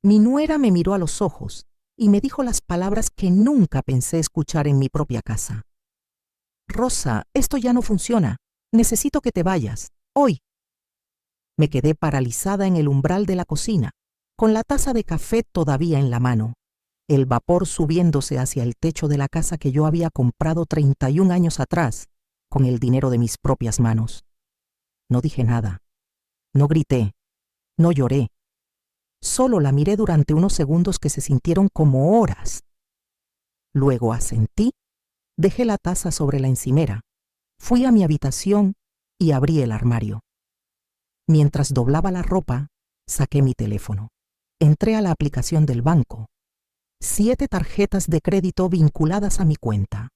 Mi nuera me miró a los ojos y me dijo las palabras que nunca pensé escuchar en mi propia casa. Rosa, esto ya no funciona. Necesito que te vayas. Hoy. Me quedé paralizada en el umbral de la cocina, con la taza de café todavía en la mano, el vapor subiéndose hacia el techo de la casa que yo había comprado 31 años atrás, con el dinero de mis propias manos. No dije nada. No grité. No lloré. Solo la miré durante unos segundos que se sintieron como horas. Luego asentí, dejé la taza sobre la encimera, fui a mi habitación y abrí el armario. Mientras doblaba la ropa, saqué mi teléfono. Entré a la aplicación del banco. 7 tarjetas de crédito vinculadas a mi cuenta.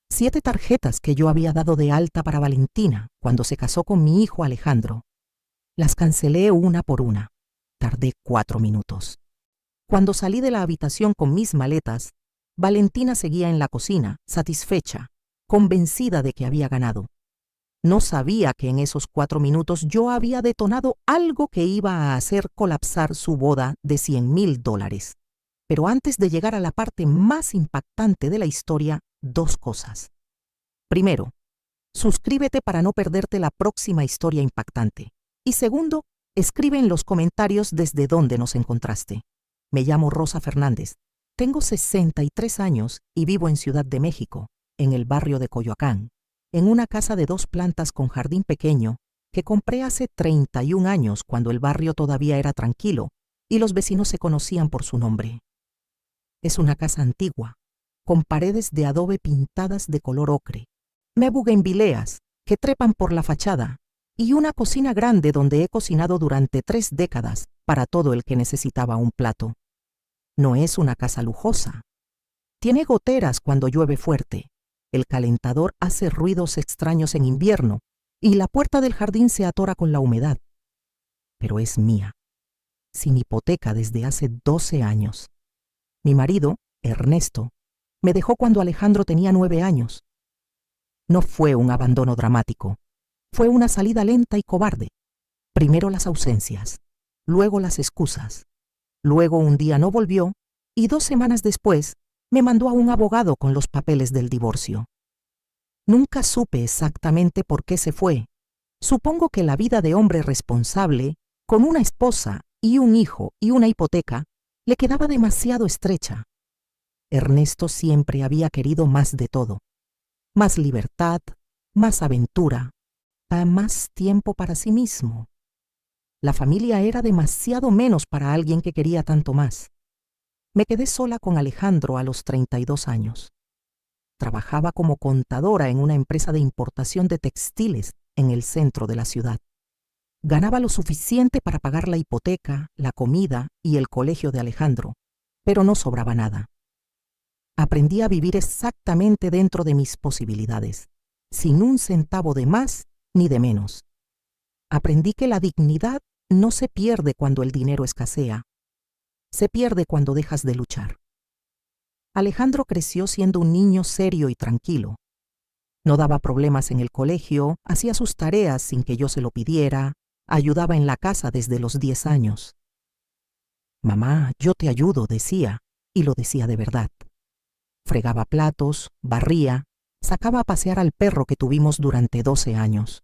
7 tarjetas que yo había dado de alta para Valentina cuando se casó con mi hijo Alejandro. Las cancelé una por una. Tardé 4 minutos. Cuando salí de la habitación con mis maletas, Valentina seguía en la cocina, satisfecha, convencida de que había ganado. No sabía que en esos 4 minutos yo había detonado algo que iba a hacer colapsar su boda de $100,000. Pero antes de llegar a la parte más impactante de la historia, 2 cosas. Primero, suscríbete para no perderte la próxima historia impactante. Y segundo, escribe en los comentarios desde dónde nos encontraste. Me llamo Rosa Fernández. Tengo 63 años y vivo en Ciudad de México, en el barrio de Coyoacán, en una casa de 2 plantas con jardín pequeño que compré hace 31 años cuando el barrio todavía era tranquilo y los vecinos se conocían por su nombre. Es una casa antigua, con paredes de adobe pintadas de color ocre, bugambileas que trepan por la fachada y una cocina grande donde he cocinado durante 3 décadas para todo el que necesitaba un plato. No es una casa lujosa. Tiene goteras cuando llueve fuerte. El calentador hace ruidos extraños en invierno y la puerta del jardín se atora con la humedad. Pero es mía, sin hipoteca desde hace 12 años. Mi marido, Ernesto, me dejó cuando Alejandro tenía 9 años. No fue un abandono dramático. Fue una salida lenta y cobarde. Primero las ausencias, luego las excusas. Luego un día no volvió y 2 semanas después me mandó a un abogado con los papeles del divorcio. Nunca supe exactamente por qué se fue. Supongo que la vida de hombre responsable, con una esposa y un hijo y una hipoteca, le quedaba demasiado estrecha. Ernesto siempre había querido más de todo. Más libertad, más aventura, más tiempo para sí mismo. La familia era demasiado menos para alguien que quería tanto más. Me quedé sola con Alejandro a los 32 años. Trabajaba como contadora en una empresa de importación de textiles en el centro de la ciudad. Ganaba lo suficiente para pagar la hipoteca, la comida y el colegio de Alejandro, pero no sobraba nada. Aprendí a vivir exactamente dentro de mis posibilidades, sin un centavo de más ni de menos. Aprendí que la dignidad no se pierde cuando el dinero escasea. Se pierde cuando dejas de luchar. Alejandro creció siendo un niño serio y tranquilo. No daba problemas en el colegio, hacía sus tareas sin que yo se lo pidiera, ayudaba en la casa desde los 10 años. Mamá, yo te ayudo, decía, y lo decía de verdad. Fregaba platos, barría, sacaba a pasear al perro que tuvimos durante 12 años.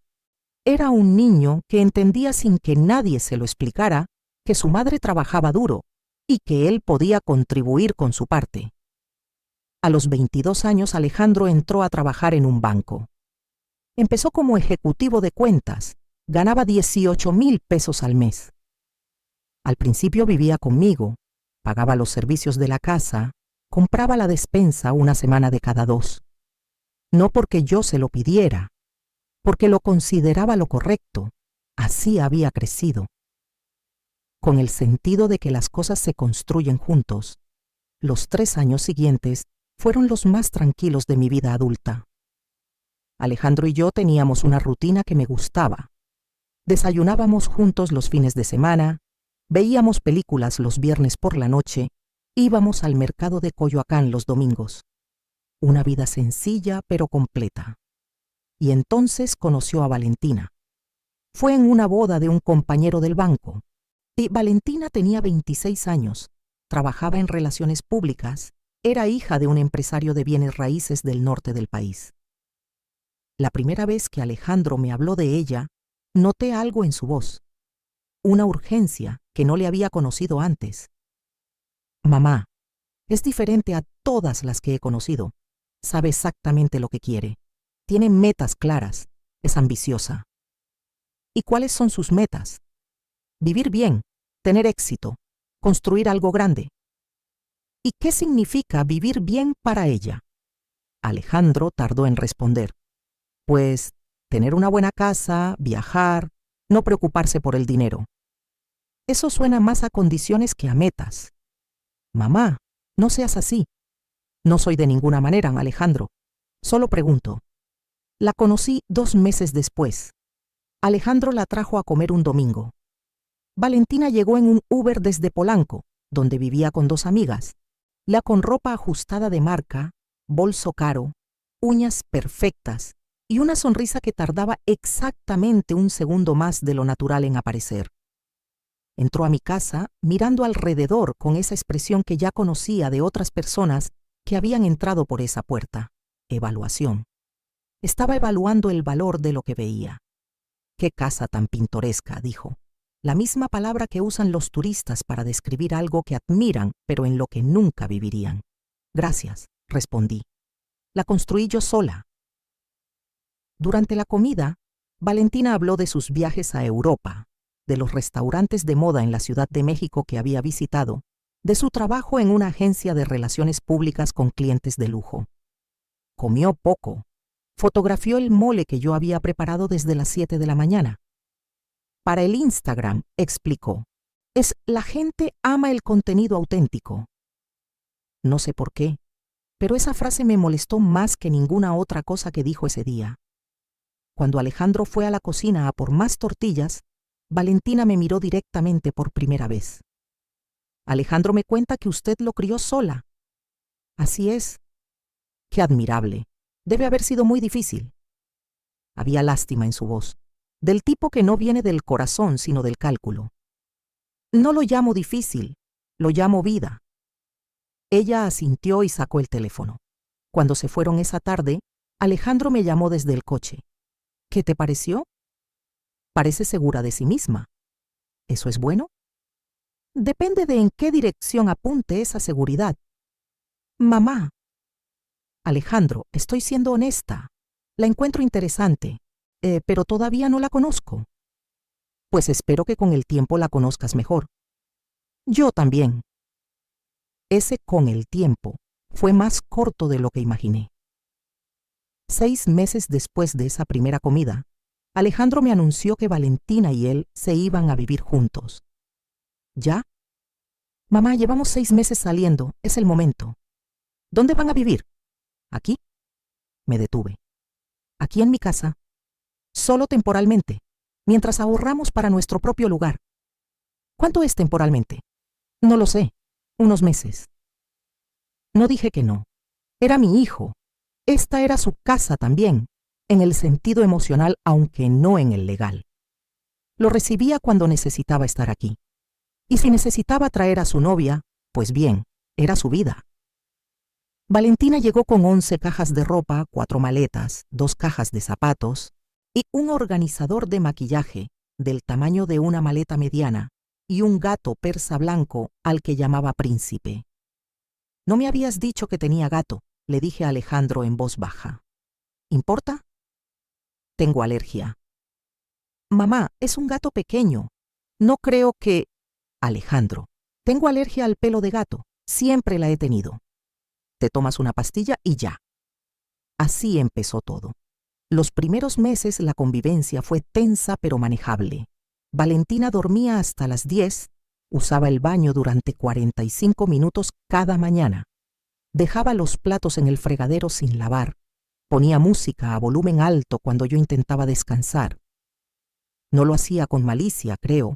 Era un niño que entendía sin que nadie se lo explicara que su madre trabajaba duro y que él podía contribuir con su parte. A los 22 años Alejandro entró a trabajar en un banco. Empezó como ejecutivo de cuentas, ganaba 18,000 pesos al mes. Al principio vivía conmigo, pagaba los servicios de la casa, compraba la despensa una semana de cada 2. No porque yo se lo pidiera, porque lo consideraba lo correcto. Así había crecido. Con el sentido de que las cosas se construyen juntos, los 3 años siguientes fueron los más tranquilos de mi vida adulta. Alejandro y yo teníamos una rutina que me gustaba. Desayunábamos juntos los fines de semana, veíamos películas los viernes por la noche, íbamos al mercado de Coyoacán los domingos. Una vida sencilla pero completa. Y entonces conoció a Valentina. Fue en una boda de un compañero del banco. Y Valentina tenía 26 años, trabajaba en relaciones públicas, era hija de un empresario de bienes raíces del norte del país. La primera vez que Alejandro me habló de ella, noté algo en su voz, una urgencia que no le había conocido antes. Mamá, es diferente a todas las que he conocido. Sabe exactamente lo que quiere. Tiene metas claras. Es ambiciosa. ¿Y cuáles son sus metas? Vivir bien, tener éxito, construir algo grande. ¿Y qué significa vivir bien para ella? Alejandro tardó en responder. Pues tener una buena casa, viajar, no preocuparse por el dinero. Eso suena más a condiciones que a metas. Mamá, no seas así. No soy de ninguna manera, Alejandro. Solo pregunto. La conocí 2 meses después. Alejandro la trajo a comer un domingo. Valentina llegó en un Uber desde Polanco, donde vivía con 2 amigas. La con ropa ajustada de marca, bolso caro, uñas perfectas y una sonrisa que tardaba exactamente un segundo más de lo natural en aparecer. Entró a mi casa mirando alrededor con esa expresión que ya conocía de otras personas que habían entrado por esa puerta. Evaluación. Estaba evaluando el valor de lo que veía. «Qué casa tan pintoresca», dijo. La misma palabra que usan los turistas para describir algo que admiran, pero en lo que nunca vivirían. «Gracias», respondí. «La construí yo sola». Durante la comida, Valentina habló de sus viajes a Europa, de los restaurantes de moda en la Ciudad de México que había visitado, de su trabajo en una agencia de relaciones públicas con clientes de lujo. Comió poco. Fotografió el mole que yo había preparado desde las 7 de la mañana. Para el Instagram, explicó, la gente ama el contenido auténtico. No sé por qué, pero esa frase me molestó más que ninguna otra cosa que dijo ese día. Cuando Alejandro fue a la cocina a por más tortillas, Valentina me miró directamente por primera vez. Alejandro me cuenta que usted lo crió sola. Así es. Qué admirable. Debe haber sido muy difícil. Había lástima en su voz, del tipo que no viene del corazón sino del cálculo. No lo llamo difícil, lo llamo vida. Ella asintió y sacó el teléfono. Cuando se fueron esa tarde, Alejandro me llamó desde el coche. ¿Qué te pareció? Parece segura de sí misma. ¿Eso es bueno? Depende de en qué dirección apunte esa seguridad. Mamá. Alejandro, estoy siendo honesta. La encuentro interesante, pero todavía no la conozco. Pues espero que con el tiempo la conozcas mejor. Yo también. Ese con el tiempo fue más corto de lo que imaginé. 6 meses después de esa primera comida, Alejandro me anunció que Valentina y él se iban a vivir juntos. ¿Ya? Mamá, llevamos 6 meses saliendo, es el momento. ¿Dónde van a vivir? ¿Aquí? Me detuve. Aquí en mi casa. Solo temporalmente, mientras ahorramos para nuestro propio lugar. ¿Cuánto es temporalmente? No lo sé. Unos meses. No dije que no. Era mi hijo. Esta era su casa también, en el sentido emocional, aunque no en el legal. Lo recibía cuando necesitaba estar aquí. Y si necesitaba traer a su novia, pues bien, era su vida. Valentina llegó con 11 cajas de ropa, 4 maletas, 2 cajas de zapatos y un organizador de maquillaje del tamaño de una maleta mediana y un gato persa blanco al que llamaba Príncipe. «No me habías dicho que tenía gato», le dije a Alejandro en voz baja. «¿Importa?» «Tengo alergia». «Mamá, es un gato pequeño. No creo que...» «Alejandro, tengo alergia al pelo de gato. Siempre la he tenido. Te tomas una pastilla y ya». Así empezó todo. Los primeros meses la convivencia fue tensa pero manejable. Valentina dormía hasta las 10, usaba el baño durante 45 minutos cada mañana. Dejaba los platos en el fregadero sin lavar. Ponía música a volumen alto cuando yo intentaba descansar. No lo hacía con malicia, creo.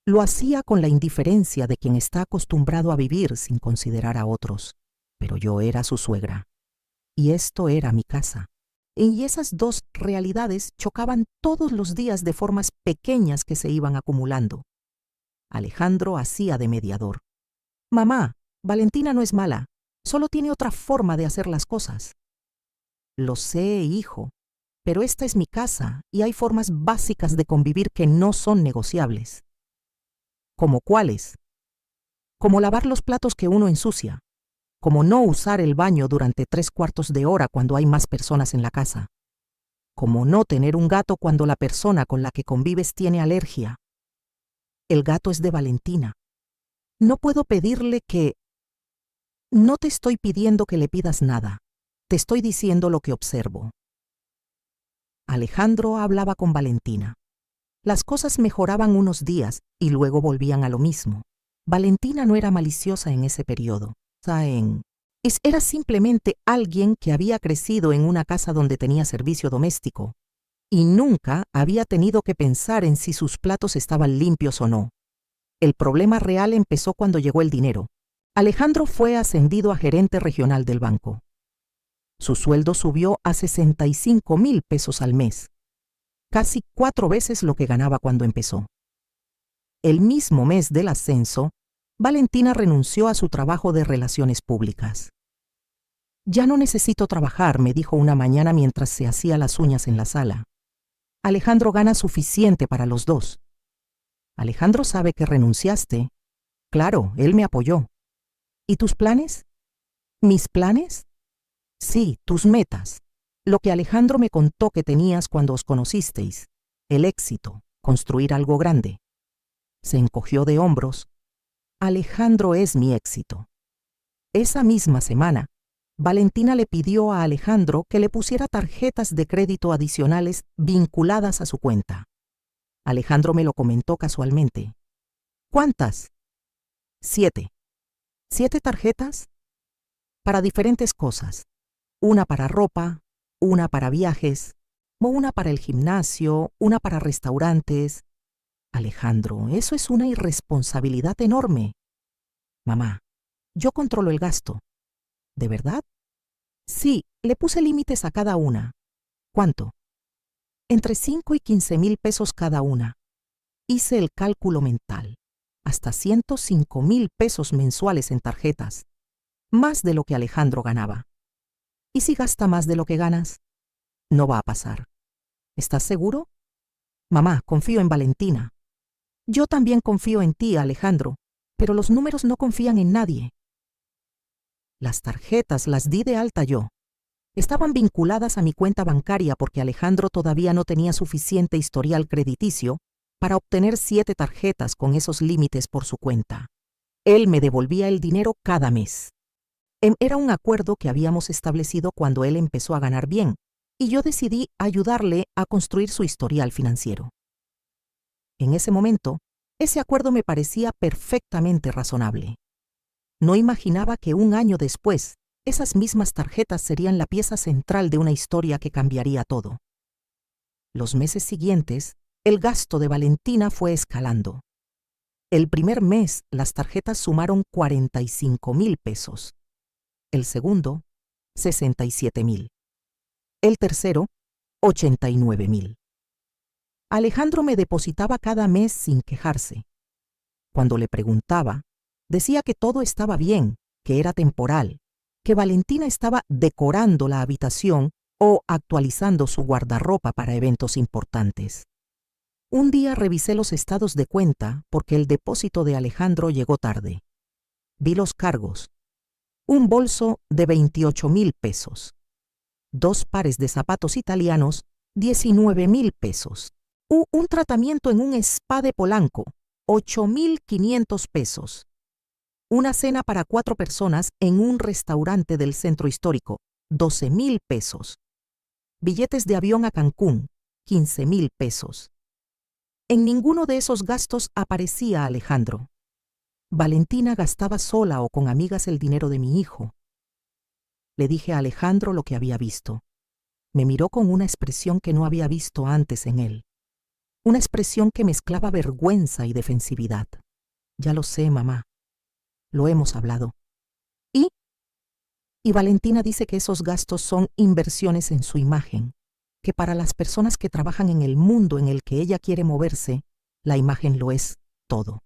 Lo hacía con la indiferencia de quien está acostumbrado a vivir sin considerar a otros. Pero yo era su suegra. Y esto era mi casa. Y esas dos realidades chocaban todos los días de formas pequeñas que se iban acumulando. Alejandro hacía de mediador. Mamá, Valentina no es mala, solo tiene otra forma de hacer las cosas. Lo sé, hijo, pero esta es mi casa y hay formas básicas de convivir que no son negociables. ¿Como cuáles? Como lavar los platos que uno ensucia, como no usar el baño durante 3/4 de hora cuando hay más personas en la casa, como no tener un gato cuando la persona con la que convives tiene alergia. El gato es de Valentina. No puedo pedirle que... No te estoy pidiendo que le pidas nada. Te estoy diciendo lo que observo. Alejandro hablaba con Valentina. Las cosas mejoraban unos días y luego volvían a lo mismo. Valentina no era maliciosa en ese periodo. Era simplemente alguien que había crecido en una casa donde tenía servicio doméstico y nunca había tenido que pensar en si sus platos estaban limpios o no. El problema real empezó cuando llegó el dinero. Alejandro fue ascendido a gerente regional del banco. Su sueldo subió a 65,000 pesos al mes, casi 4 veces lo que ganaba cuando empezó. El mismo mes del ascenso, Valentina renunció a su trabajo de relaciones públicas. Ya no necesito trabajar, me dijo una mañana mientras se hacía las uñas en la sala. Alejandro gana suficiente para los dos. Alejandro sabe que renunciaste. Claro, él me apoyó. ¿Y tus planes? ¿Mis planes? Sí, tus metas. Lo que Alejandro me contó que tenías cuando os conocisteis. El éxito, construir algo grande. Se encogió de hombros. Alejandro es mi éxito. Esa misma semana, Valentina le pidió a Alejandro que le pusiera tarjetas de crédito adicionales vinculadas a su cuenta. Alejandro me lo comentó casualmente. ¿Cuántas? 7. ¿7 tarjetas? Para diferentes cosas. Una para ropa, una para viajes, una para el gimnasio, una para restaurantes. Alejandro, eso es una irresponsabilidad enorme. Mamá, yo controlo el gasto. ¿De verdad? Sí, le puse límites a cada una. ¿Cuánto? Entre 5 y 15,000 pesos cada una. Hice el cálculo mental. Hasta 105,000 pesos mensuales en tarjetas. Más de lo que Alejandro ganaba. ¿Y si gasta más de lo que ganas? No va a pasar. ¿Estás seguro? Mamá, confío en Valentina. Yo también confío en ti, Alejandro, pero los números no confían en nadie. Las tarjetas las di de alta yo. Estaban vinculadas a mi cuenta bancaria porque Alejandro todavía no tenía suficiente historial crediticio para obtener 7 tarjetas con esos límites por su cuenta. Él me devolvía el dinero cada mes. Era un acuerdo que habíamos establecido cuando él empezó a ganar bien, y yo decidí ayudarle a construir su historial financiero. En ese momento, ese acuerdo me parecía perfectamente razonable. No imaginaba que un año después, esas mismas tarjetas serían la pieza central de una historia que cambiaría todo. Los meses siguientes, el gasto de Valentina fue escalando. El primer mes, las tarjetas sumaron 45,000 pesos. El segundo, 67,000. El tercero, 89,000. Alejandro me depositaba cada mes sin quejarse. Cuando le preguntaba, decía que todo estaba bien, que era temporal, que Valentina estaba decorando la habitación o actualizando su guardarropa para eventos importantes. Un día revisé los estados de cuenta porque el depósito de Alejandro llegó tarde. Vi los cargos. Un bolso de 28,000 pesos. 2 pares de zapatos italianos, 19,000 pesos. Un tratamiento en un spa de Polanco, 8,500 pesos. Una cena para 4 personas en un restaurante del centro histórico, 12,000 pesos. Billetes de avión a Cancún, 15,000 pesos. En ninguno de esos gastos aparecía Alejandro. Valentina gastaba sola o con amigas el dinero de mi hijo. Le dije a Alejandro lo que había visto. Me miró con una expresión que no había visto antes en él. Una expresión que mezclaba vergüenza y defensividad. Ya lo sé, mamá. Lo hemos hablado. Y Valentina dice que esos gastos son inversiones en su imagen, que para las personas que trabajan en el mundo en el que ella quiere moverse, la imagen lo es todo.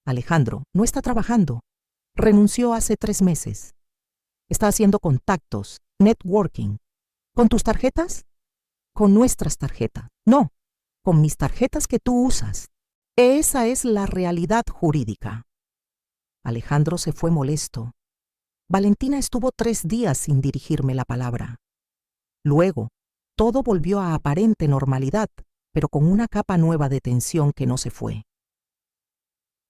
Alejandro, no está trabajando. Renunció hace 3 meses. Está haciendo contactos, networking. ¿Con tus tarjetas? Con nuestras tarjetas. No, con mis tarjetas que tú usas. Esa es la realidad jurídica. Alejandro se fue molesto. Valentina estuvo 3 días sin dirigirme la palabra. Luego, todo volvió a aparente normalidad, pero con una capa nueva de tensión que no se fue.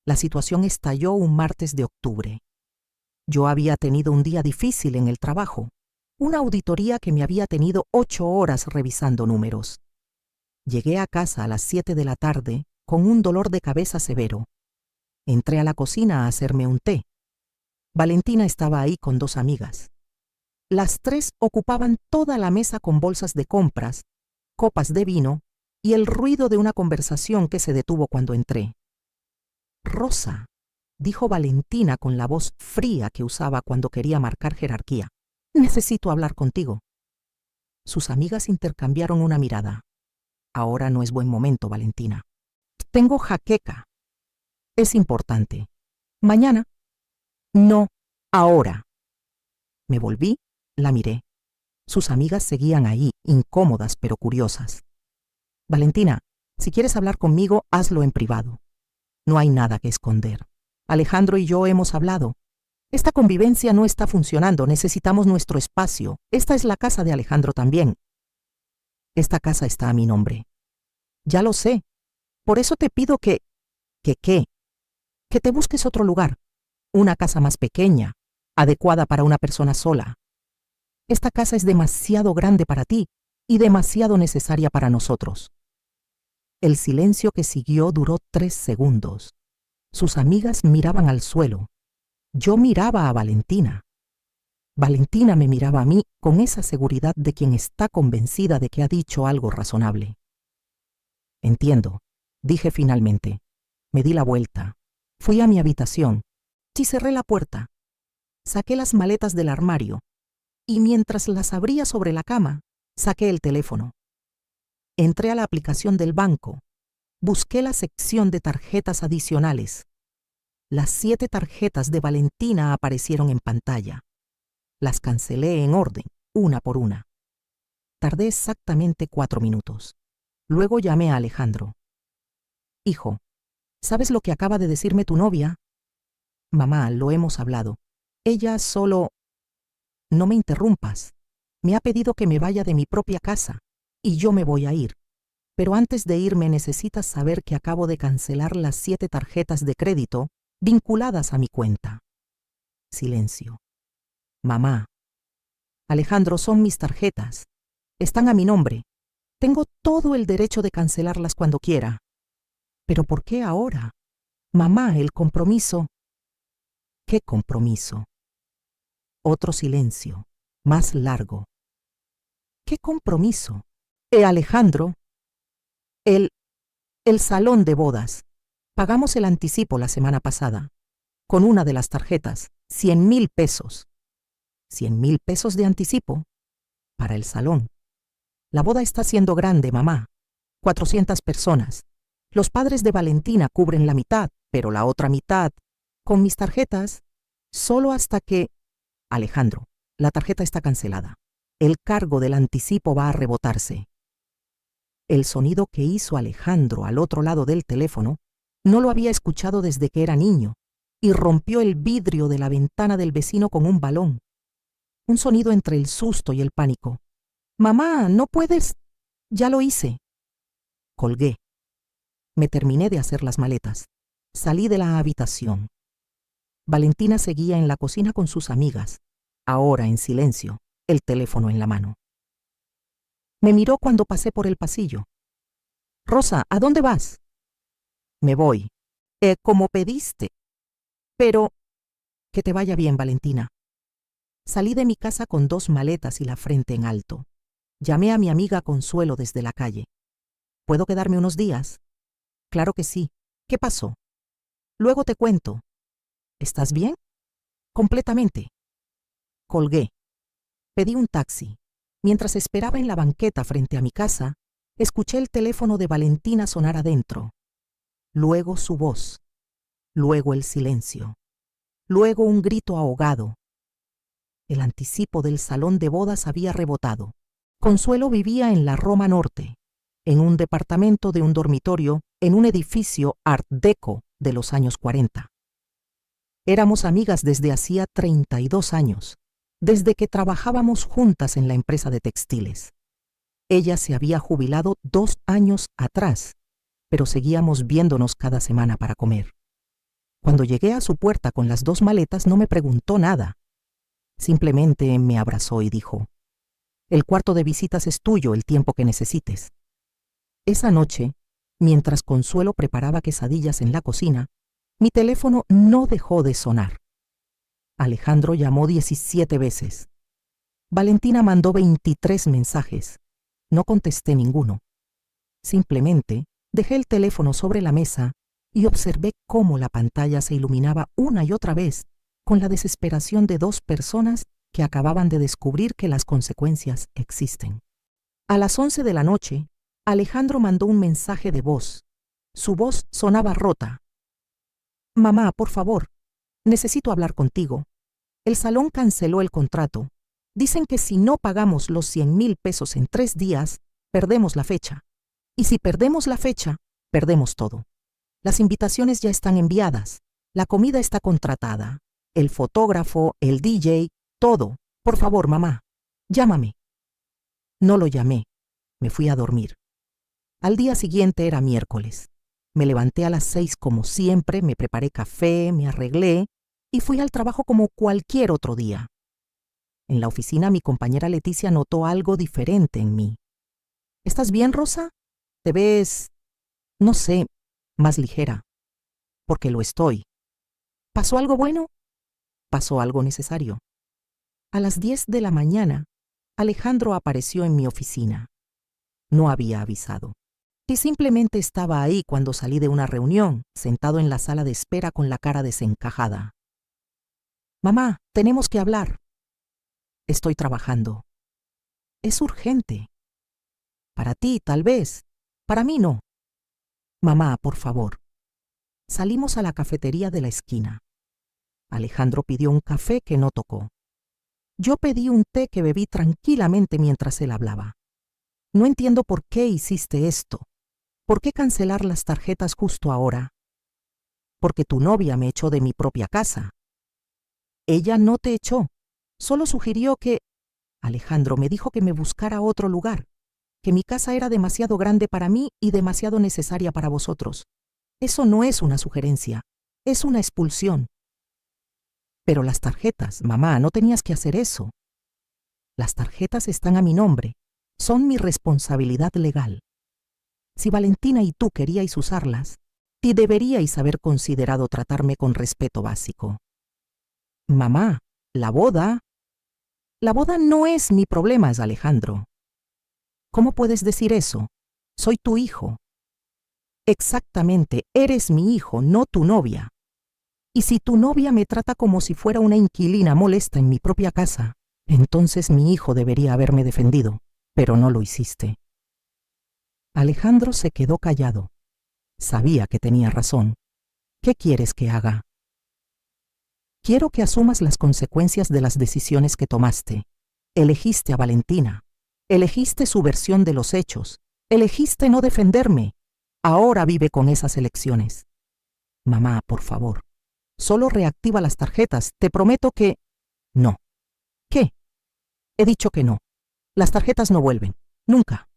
La situación estalló un martes de octubre. Yo había tenido un día difícil en el trabajo, una auditoría que me había tenido 8 horas revisando números. Llegué a casa a las 7 de la tarde con un dolor de cabeza severo. Entré a la cocina a hacerme un té. Valentina estaba ahí con 2 amigas. Las 3 ocupaban toda la mesa con bolsas de compras, copas de vino y el ruido de una conversación que se detuvo cuando entré. «Rosa», dijo Valentina con la voz fría que usaba cuando quería marcar jerarquía, «necesito hablar contigo». Sus amigas intercambiaron una mirada. «Ahora no es buen momento, Valentina. Tengo jaqueca. Es importante. Mañana». «No, ahora». Me volví, la miré. Sus amigas seguían ahí, incómodas pero curiosas. «Valentina, si quieres hablar conmigo, hazlo en privado. No hay nada que esconder. Alejandro y yo hemos hablado. Esta convivencia no está funcionando, necesitamos nuestro espacio. Esta es la casa de Alejandro también. Esta casa está a mi nombre. Ya lo sé. Por eso te pido que te busques otro lugar. Una casa más pequeña, adecuada para una persona sola. Esta casa es demasiado grande para ti y demasiado necesaria para nosotros». El silencio que siguió duró 3 segundos. Sus amigas miraban al suelo. Yo miraba a Valentina. Valentina me miraba a mí con esa seguridad de quien está convencida de que ha dicho algo razonable. «Entiendo», dije finalmente. Me di la vuelta. Fui a mi habitación y cerré la puerta. Saqué las maletas del armario y mientras las abría sobre la cama, saqué el teléfono. Entré a la aplicación del banco. Busqué la sección de tarjetas adicionales. Las 7 tarjetas de Valentina aparecieron en pantalla. Las cancelé en orden, una por una. Tardé exactamente 4 minutos. Luego llamé a Alejandro. «Hijo, ¿sabes lo que acaba de decirme tu novia?» «Mamá, lo hemos hablado. Ella solo...» «No me interrumpas. Me ha pedido que me vaya de mi propia casa. Y yo me voy a ir. Pero antes de irme necesitas saber que acabo de cancelar las 7 tarjetas de crédito vinculadas a mi cuenta». Silencio. «Mamá». «Alejandro, son mis tarjetas. Están a mi nombre. Tengo todo el derecho de cancelarlas cuando quiera». «¿Pero por qué ahora? Mamá, el compromiso». «¿Qué compromiso?» Otro silencio, más largo. «¿Qué compromiso?» Alejandro, el salón de bodas. Pagamos el anticipo la semana pasada. Con una de las tarjetas, 100,000 pesos. 100,000 pesos de anticipo para el salón. La boda está siendo grande, mamá. 400 personas. Los padres de Valentina cubren la mitad, pero la otra mitad, con mis tarjetas, solo hasta que... Alejandro, la tarjeta está cancelada. El cargo del anticipo va a rebotarse. El sonido que hizo Alejandro al otro lado del teléfono no lo había escuchado desde que era niño y rompió el vidrio de la ventana del vecino con un balón. Un sonido entre el susto y el pánico. «Mamá, no puedes...» «Ya lo hice». Colgué. Me terminé de hacer las maletas. Salí de la habitación. Valentina seguía en la cocina con sus amigas, ahora en silencio, el teléfono en la mano. Me miró cuando pasé por el pasillo. «Rosa, ¿a dónde vas?» «Me voy». Como pediste». «Pero...» «Que te vaya bien, Valentina». Salí de mi casa con 2 maletas y la frente en alto. Llamé a mi amiga Consuelo desde la calle. «¿Puedo quedarme unos días?» «Claro que sí. ¿Qué pasó?» «Luego te cuento». «¿Estás bien?» «Completamente». Colgué. Pedí un taxi. Mientras esperaba en la banqueta frente a mi casa, escuché el teléfono de Valentina sonar adentro. Luego su voz. luego el silencio, luego un grito ahogado. El anticipo del salón de bodas había rebotado. Consuelo vivía en la Roma Norte, en un departamento de un dormitorio en un edificio Art Deco de los años 40. Éramos amigas desde hacía 32 años, desde que trabajábamos juntas en la empresa de textiles. Ella se había jubilado 2 años atrás, pero seguíamos viéndonos cada semana para comer. Cuando llegué a su puerta con las 2 maletas no me preguntó nada. Simplemente me abrazó y dijo: «El cuarto de visitas es tuyo el tiempo que necesites». Esa noche, mientras Consuelo preparaba quesadillas en la cocina, mi teléfono no dejó de sonar. Alejandro llamó 17 veces. Valentina mandó 23 mensajes. No contesté ninguno. Simplemente dejé el teléfono sobre la mesa y observé cómo la pantalla se iluminaba una y otra vez con la desesperación de 2 personas que acababan de descubrir que las consecuencias existen. A las 11 de la noche, Alejandro mandó un mensaje de voz. Su voz sonaba rota. «Mamá, por favor, necesito hablar contigo. El salón canceló el contrato. Dicen que si no pagamos los 100,000 pesos en 3 días, perdemos la fecha. Y si perdemos la fecha, perdemos todo. Las invitaciones ya están enviadas. La comida está contratada. El fotógrafo, el DJ, todo. Por favor, mamá, llámame». No lo llamé. Me fui a dormir. Al día siguiente era miércoles. Me levanté a las 6 como siempre, me preparé café, me arreglé y fui al trabajo como cualquier otro día. En la oficina mi compañera Leticia notó algo diferente en mí. «¿Estás bien, Rosa? Te ves, no sé, más ligera». Porque lo estoy. ¿Pasó algo bueno? Pasó algo necesario. A las 10 de la mañana, Alejandro apareció en mi oficina. No había avisado. Y simplemente estaba ahí cuando salí de una reunión, sentado en la sala de espera con la cara desencajada. «Mamá, tenemos que hablar». «Estoy trabajando». «Es urgente». «Para ti, tal vez. Para mí no». «Mamá, por favor». Salimos a la cafetería de la esquina. Alejandro pidió un café que no tocó. Yo pedí un té que bebí tranquilamente mientras él hablaba. «No entiendo por qué hiciste esto. ¿Por qué cancelar las tarjetas justo ahora?» «Porque tu novia me echó de mi propia casa». «Ella no te echó. Solo sugirió que...» «Alejandro me dijo que me buscara otro lugar, que mi casa era demasiado grande para mí y demasiado necesaria para vosotros. Eso no es una sugerencia, es una expulsión». «Pero las tarjetas, mamá, no tenías que hacer eso». «Las tarjetas están a mi nombre. Son mi responsabilidad legal. Si Valentina y tú queríais usarlas, y deberíais haber considerado tratarme con respeto básico». «Mamá, la boda...» «La boda no es mi problema, es Alejandro». «¿Cómo puedes decir eso? Soy tu hijo». «Exactamente, eres mi hijo, no tu novia. Y si tu novia me trata como si fuera una inquilina molesta en mi propia casa, entonces mi hijo debería haberme defendido, pero no lo hiciste». Alejandro se quedó callado. Sabía que tenía razón. «¿Qué quieres que haga?» «Quiero que asumas las consecuencias de las decisiones que tomaste. Elegiste a Valentina. Elegiste su versión de los hechos. Elegiste no defenderme. Ahora vive con esas elecciones. Mamá, por favor, solo reactiva las tarjetas. Te prometo que...» «No». «¿Qué?» «He dicho que no. Las tarjetas no vuelven. Nunca».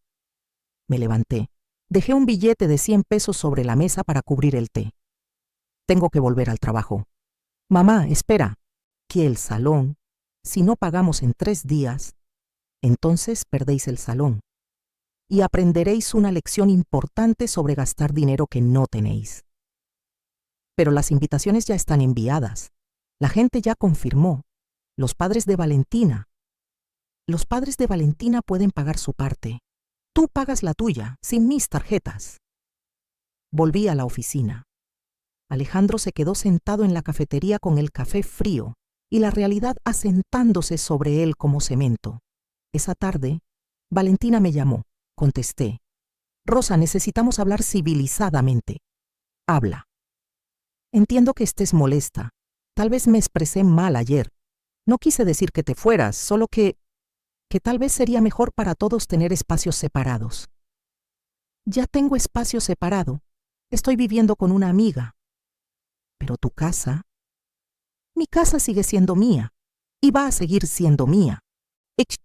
Me levanté. Dejé un billete de 100 pesos sobre la mesa para cubrir el té. «Tengo que volver al trabajo». «Mamá, espera». «Que el salón, si no pagamos en 3 días, entonces perdéis el salón. Y aprenderéis una lección importante sobre gastar dinero que no tenéis». «Pero las invitaciones ya están enviadas. La gente ya confirmó. Los padres de Valentina». «Los padres de Valentina pueden pagar su parte. Tú pagas la tuya, sin mis tarjetas». Volví a la oficina. Alejandro se quedó sentado en la cafetería con el café frío y la realidad asentándose sobre él como cemento. Esa tarde, Valentina me llamó. Contesté. «Rosa, necesitamos hablar civilizadamente». «Habla». Entiendo que estés molesta. Tal vez me expresé mal ayer. No quise decir que te fueras, solo que tal vez sería mejor para todos tener espacios separados. Ya tengo espacio separado. Estoy viviendo con una amiga. Pero tu casa... Mi casa sigue siendo mía. Y va a seguir siendo mía.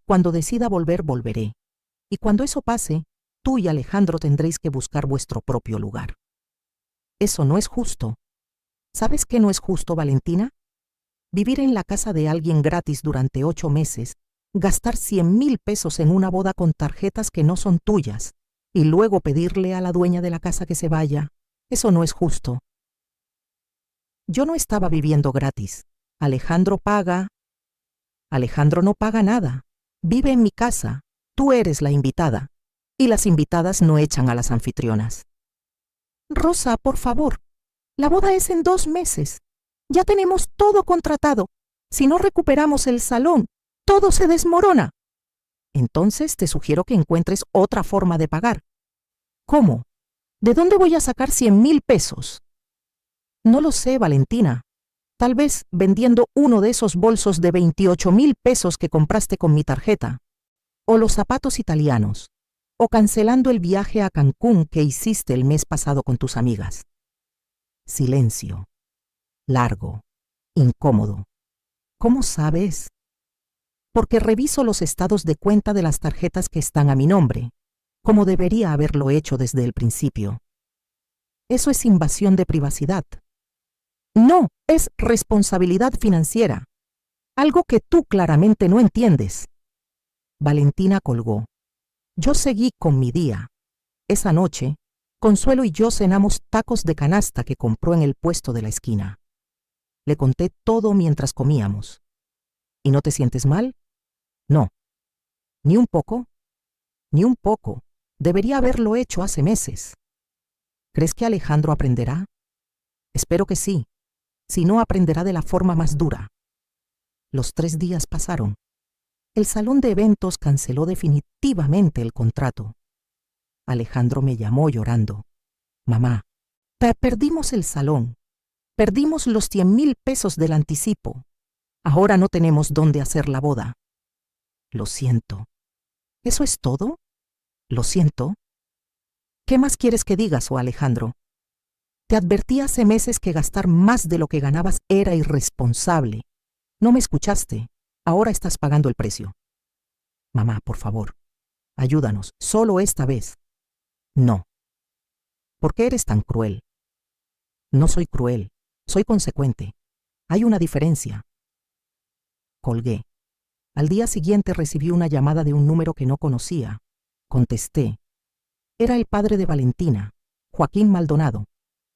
Cuando decida volver, volveré. Y cuando eso pase, tú y Alejandro tendréis que buscar vuestro propio lugar. Eso no es justo. ¿Sabes qué no es justo, Valentina? Vivir en la casa de alguien gratis durante 8 meses, gastar 100,000 pesos en una boda con tarjetas que no son tuyas, y luego pedirle a la dueña de la casa que se vaya. Eso no es justo. Yo no estaba viviendo gratis. Alejandro paga. Alejandro no paga nada. Vive en mi casa. Tú eres la invitada. Y las invitadas no echan a las anfitrionas. Rosa, por favor. La boda es en 2 meses. Ya tenemos todo contratado. Si no recuperamos el salón, todo se desmorona. Entonces te sugiero que encuentres otra forma de pagar. ¿Cómo? ¿De dónde voy a sacar 100,000 pesos? No lo sé, Valentina. Tal vez vendiendo uno de esos bolsos de 28,000 pesos que compraste con mi tarjeta. O los zapatos italianos. O cancelando el viaje a Cancún que hiciste el mes pasado con tus amigas. Silencio. Largo. Incómodo. ¿Cómo sabes? Porque reviso los estados de cuenta de las tarjetas que están a mi nombre, como debería haberlo hecho desde el principio. Eso es invasión de privacidad. No, es responsabilidad financiera. Algo que tú claramente no entiendes. Valentina colgó. Yo seguí con mi día. Esa noche, Consuelo y yo cenamos tacos de canasta que compró en el puesto de la esquina. Le conté todo mientras comíamos. ¿Y no te sientes mal? No. ¿Ni un poco? Ni un poco. Debería haberlo hecho hace meses. ¿Crees que Alejandro aprenderá? Espero que sí. Si no, aprenderá de la forma más dura. Los 3 días pasaron. El salón de eventos canceló definitivamente el contrato. Alejandro me llamó llorando. Mamá, perdimos el salón. Perdimos los 100,000 pesos del anticipo. Ahora no tenemos dónde hacer la boda. Lo siento. ¿Eso es todo? Lo siento. ¿Qué más quieres que digas, Alejandro? Te advertí hace meses que gastar más de lo que ganabas era irresponsable. No me escuchaste. Ahora estás pagando el precio. Mamá, por favor, ayúdanos, solo esta vez. No. ¿Por qué eres tan cruel? No soy cruel, soy consecuente. Hay una diferencia. Colgué. Al día siguiente recibí una llamada de un número que no conocía. Contesté. Era el padre de Valentina, Joaquín Maldonado,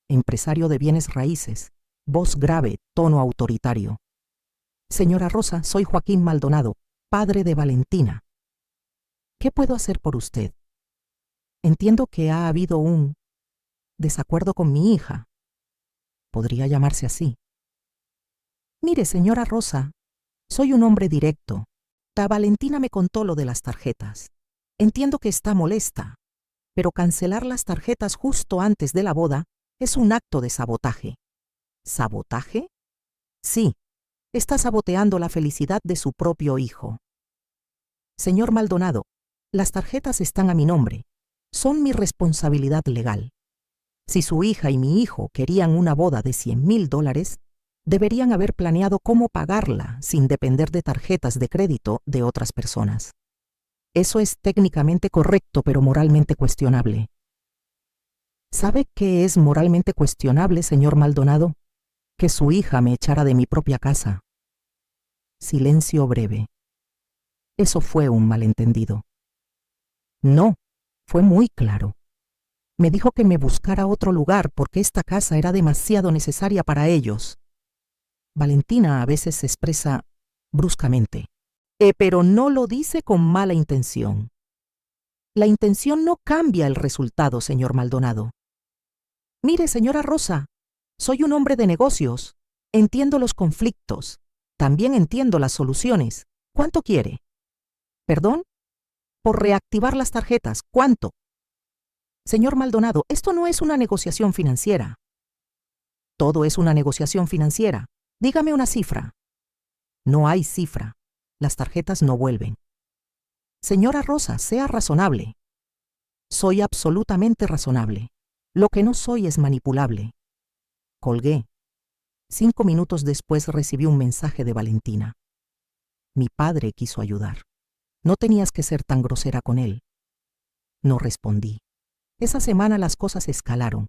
empresario de bienes raíces, voz grave, tono autoritario. Señora Rosa, soy Joaquín Maldonado, padre de Valentina. ¿Qué puedo hacer por usted? Entiendo que ha habido un desacuerdo con mi hija. Podría llamarse así. Mire, señora Rosa, soy un hombre directo. Valentina me contó lo de las tarjetas. Entiendo que está molesta, pero cancelar las tarjetas justo antes de la boda es un acto de sabotaje. ¿Sabotaje? Sí, está saboteando la felicidad de su propio hijo. Señor Maldonado, las tarjetas están a mi nombre. Son mi responsabilidad legal. Si su hija y mi hijo querían una boda de $100,000, deberían haber planeado cómo pagarla sin depender de tarjetas de crédito de otras personas. Eso es técnicamente correcto, pero moralmente cuestionable. ¿Sabe qué es moralmente cuestionable, señor Maldonado? Que su hija me echara de mi propia casa. Silencio breve. Eso fue un malentendido. No, fue muy claro. Me dijo que me buscara otro lugar porque esta casa era demasiado necesaria para ellos. Valentina a veces se expresa bruscamente, pero no lo dice con mala intención. La intención no cambia el resultado, señor Maldonado. Mire, señora Rosa, soy un hombre de negocios. Entiendo los conflictos. También entiendo las soluciones. ¿Cuánto quiere? ¿Perdón? Por reactivar las tarjetas. ¿Cuánto? Señor Maldonado, esto no es una negociación financiera. Todo es una negociación financiera. Dígame una cifra. No hay cifra. Las tarjetas no vuelven. Señora Rosa, sea razonable. Soy absolutamente razonable. Lo que no soy es manipulable. Colgué. 5 minutos después recibí un mensaje de Valentina. Mi padre quiso ayudar. No tenías que ser tan grosera con él. No respondí. Esa semana las cosas escalaron.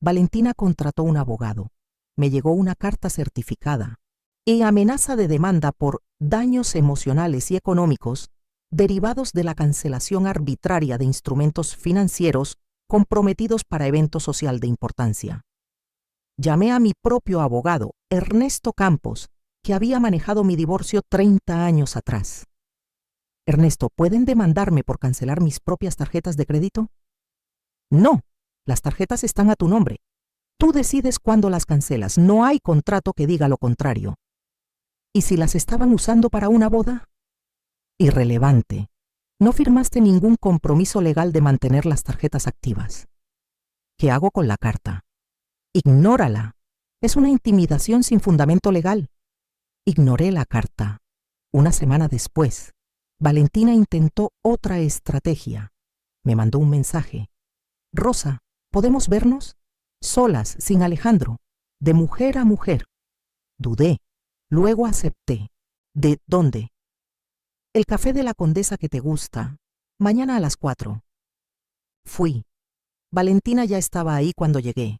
Valentina contrató un abogado. Me llegó una carta certificada y amenaza de demanda por daños emocionales y económicos derivados de la cancelación arbitraria de instrumentos financieros comprometidos para evento social de importancia. Llamé a mi propio abogado, Ernesto Campos, que había manejado mi divorcio 30 años atrás. Ernesto, ¿pueden demandarme por cancelar mis propias tarjetas de crédito? No, las tarjetas están a tu nombre. Tú decides cuándo las cancelas. No hay contrato que diga lo contrario. ¿Y si las estaban usando para una boda? Irrelevante. No firmaste ningún compromiso legal de mantener las tarjetas activas. ¿Qué hago con la carta? Ignórala. Es una intimidación sin fundamento legal. Ignoré la carta. Una semana después, Valentina intentó otra estrategia. Me mandó un mensaje. Rosa, ¿podemos vernos? Solas, sin Alejandro, de mujer a mujer. Dudé. Luego acepté. ¿De dónde? El café de la Condesa que te gusta. Mañana a las 4. Fui. Valentina ya estaba ahí cuando llegué.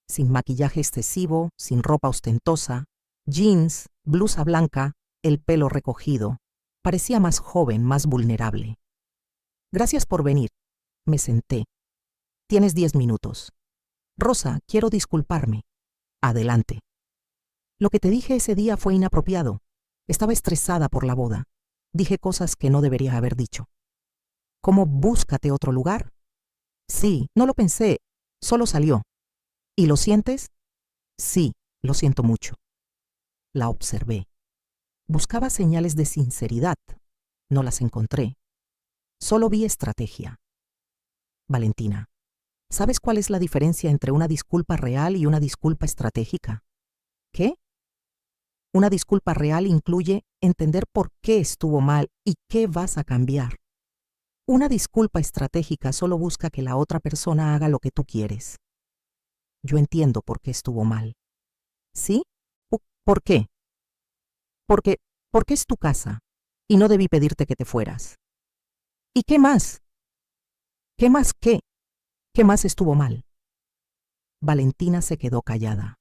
Sin maquillaje excesivo, sin ropa ostentosa, jeans, blusa blanca, el pelo recogido. Parecía más joven, más vulnerable. Gracias por venir. Me senté. Tienes 10 minutos. Rosa, quiero disculparme. Adelante. Lo que te dije ese día fue inapropiado. Estaba estresada por la boda. Dije cosas que no debería haber dicho. ¿Cómo búscate otro lugar? Sí, no lo pensé. Solo salió. ¿Y lo sientes? Sí, lo siento mucho. La observé. Buscaba señales de sinceridad. No las encontré. Solo vi estrategia. Valentina, ¿sabes cuál es la diferencia entre una disculpa real y una disculpa estratégica? ¿Qué? Una disculpa real incluye entender por qué estuvo mal y qué vas a cambiar. Una disculpa estratégica solo busca que la otra persona haga lo que tú quieres. Yo entiendo por qué estuvo mal. ¿Sí? ¿Por qué? Porque es tu casa y no debí pedirte que te fueras. ¿Y qué más? ¿Qué más qué? ¿Qué más estuvo mal? Valentina se quedó callada.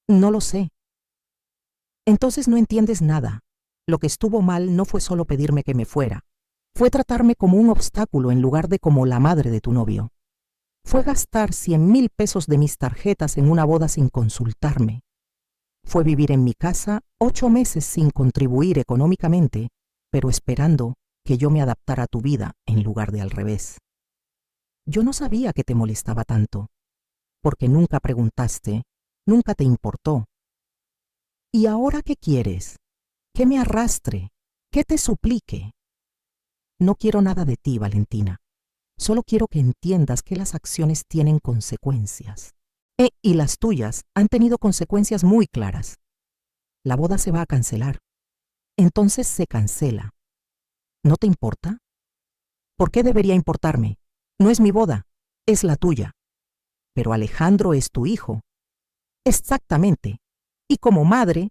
No lo sé. Entonces no entiendes nada. Lo que estuvo mal no fue solo pedirme que me fuera. Fue tratarme como un obstáculo en lugar de como la madre de tu novio. Fue gastar 100,000 pesos de mis tarjetas en una boda sin consultarme. Fue vivir en mi casa 8 meses sin contribuir económicamente, pero esperando que yo me adaptara a tu vida en lugar de al revés. Yo no sabía que te molestaba tanto, porque nunca preguntaste, nunca te importó. ¿Y ahora qué quieres? ¿Que me arrastre? ¿Que te suplique? No quiero nada de ti, Valentina. Solo quiero que entiendas que las acciones tienen consecuencias. Y las tuyas han tenido consecuencias muy claras. La boda se va a cancelar. Entonces se cancela. ¿No te importa? ¿Por qué debería importarme? No es mi boda, es la tuya. Pero Alejandro es tu hijo. Exactamente. Y como madre,